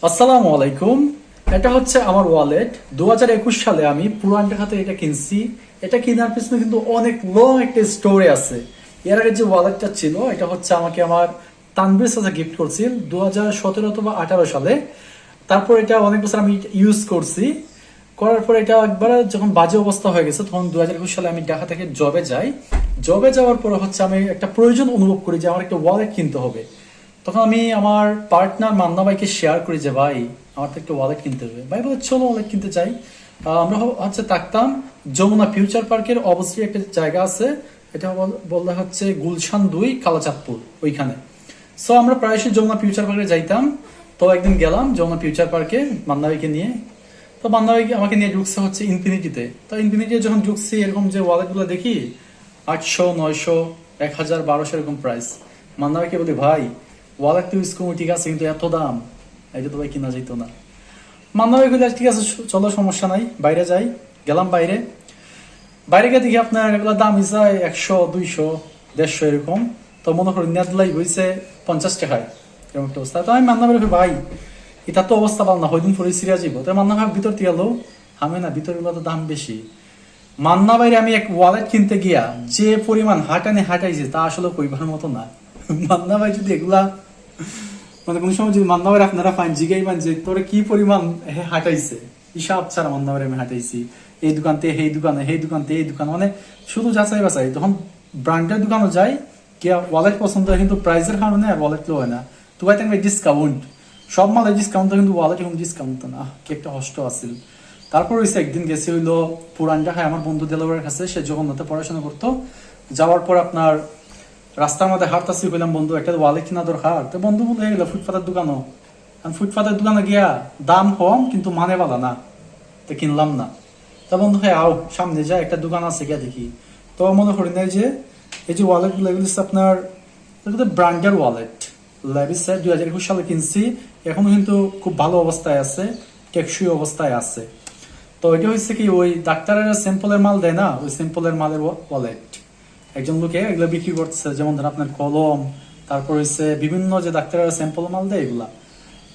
আসসালামু আলাইকুম। এটা হচ্ছে আমার ওয়ালেট। 2021 সালে আমি পুরান টাকাতে এটা কিনছি। এটা কেনার পিছনে কিন্তু অনেক লং একটা স্টোরি আছে। এর আগে যে ওয়ালেটটা ছিল এটা হচ্ছে আমাকে আমার তানভীর চাচা গিফট করছিল 2017 অথবা 18 সালে। তারপর এটা অনেক বছর আমি ইউজ করছি। করার পর এটা একবার যখন বাজে অবস্থা হয়ে গেছে তখন 2021 সালে আমি ঢাকা থেকে জবে যাই। জবে যাওয়ার পর হচ্ছে আমি একটা প্রয়োজন অনুভব করি যে আমার একটা ওয়ালেট কিনতে হবে। তখন আমি আমার পার্টনার মান্না ভাইকে শেয়ার করি যে ভাই আমার তো একটা ওয়ালেট কিনতে হবে। ভাই বলে চলো ওয়ালেট কিনতে চাই। আমরা হচ্ছে থাকতাম যমুনা ফিউচার পার্কের অবশ্যই একটা জায়গা আছে, এটা বললে হচ্ছে গুলশান 2 কালাচাঁদপুর ওইখানে। সো আমরা প্রায়শই যমুনা ফিউচার পার্কে যাইতাম। তো একদিন গেলাম যমুনা ফিউচার পার্কে মান্না ভাইকে নিয়ে। তো মান্না ভাই আমাকে নিয়ে ঢুকছে হচ্ছে ইনফিনিটিতে। তো ইনফিনিটিতে যখন ঢুকছি এরকম যে ওয়ালেটগুলো দেখি 800, 900, 1000, 1200 এরকম প্রাইস। মান্না ভাইকে বলি ভাই ওয়ালেট তো ইউজ করবো ঠিক আছে, কিন্তু এত দাম, এটা তো ভাই কিনা যেত না। মান্না ভাই বলে ঠিক আছে চলো সমস্যা নাই, বাইরে যাই। গেলাম বাইরে। বাইরে গিয়ে দেখি আপনার এগুলো দাম হিসাবে 100, 200, 150 এরকম। তো মনে করি নেদলাই হয়েছে 50 টাকায় এরকম একটা অবস্থা। তো আমি মান্না ভাই ভাই এটা তো অবস্থা ভালো না, হয়দিন পরে সিরিয়াস যাবো। তো মান্না ভাই ভিতর থেকে গেলো আমি না, ভিতরগুলো তো দাম বেশি। মান্না বাইরে আমি এক ওয়ালেট কিনতে গিয়া যে পরিমাণ হাঁটাইছে তা আসলে কইবার মতো না। মান্না ভাই যদি এগুলা মানে কোন সময় যদি মান্না ভাই আপনারা ফাইন জিগাইবেন যে তোরে কি পরিমাণ হাঁটাইছে, হিসাব ছাড়া মান্না ভাই আমি হাঁটাইছি এই দোকান থেকে এই দোকানে, এই দোকান থেকে এই দোকান, মানে শুধু যাচাই বাছাই। তখন ব্র্যান্ডের দোকানও যাই কে ওয়ালেট পছন্দ হয় কিন্তু প্রাইসের কারণে আর ওয়ালেট লো হয় না। তো ভাই থাকবে ডিসকাউন্ট, সব মালের ডিসকাউন্ট কিন্তু ওয়ালেট এখন ডিসকাউন্ট না, কি একটা কষ্ট আছিল। তারপর হয়েছে একদিন গেছে হইলো পুরান ঢাকায় আমার বন্ধু দেলোয়ারের কাছে, সে জগন্নাথে পড়াশোনা করতো। যাওয়ার পর আপনার রাস্তার মধ্যে হাঁটতাছি, বললাম বন্ধু একটা ওয়ালেট কিনা দরকার। তো বন্ধু বলে গেল ফুটপাতের দোকানও। ফুটপাতের দোকানে গিয়া দাম কম কিন্তু মানে বালা না, তো কিনলাম না। তা বন্ধু হ্যাঁ আও সামনে যা একটা দোকান আছে গিয়া দেখি। তো মনে করি নাই যে এই যে ওয়ালেট গুলো এগুলো আপনার ব্র্যান্ডের ওয়ালেট লেভিসের 2021 সালে কিনছি, এখনো কিন্তু খুব ভালো অবস্থায় আছে, টেকসই অবস্থায় আছে। তো এটা হচ্ছে কি ওই ডাক্তারের স্যাম্পলের মাল দেয় না, ওই স্যাম্পলের মালের ওয়ালেট একজন লোকে এগুলো বিক্রি করতেছে। যেমন ধর আপনার কলম, তারপর হচ্ছে বিভিন্ন যে ডাক্তারের স্যাম্পল মাল দেয় এগুলা।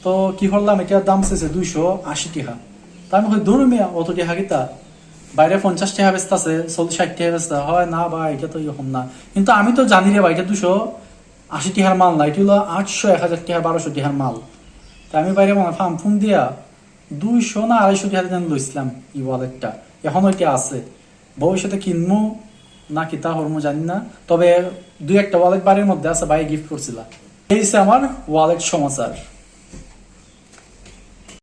তো কি করলাম, এটার দাম চেয়েছে 280 টাকা। তা আমি ধরু মিয়া অত টাকা কিতা, বাইরে 50 টাকা বেচতে আছে, 40-60 টাকা বেচতে হয় না ভাই, এটা তো এরকম না। কিন্তু আমি তো জানি রে ভাই এটা 280 টাকার মাল না, এটা হলো 800, 1000 টাকা, 1200 টাকার মাল। তা আমি বাইরে ফার্ম ফোন দিয়া 200 না 250 টাকা দিয়ে লইছিলাম এই ওয়ালেটটা। এখন ওইটা আছে, ভবিষ্যতে কিনবো না কি তা হরমো জানি না। তবে 2-1টা ওয়ালেট বাড়ির মধ্যে আছে, ভাই গিফট করছিলাম। এই আমার ওয়ালেট সমাচার।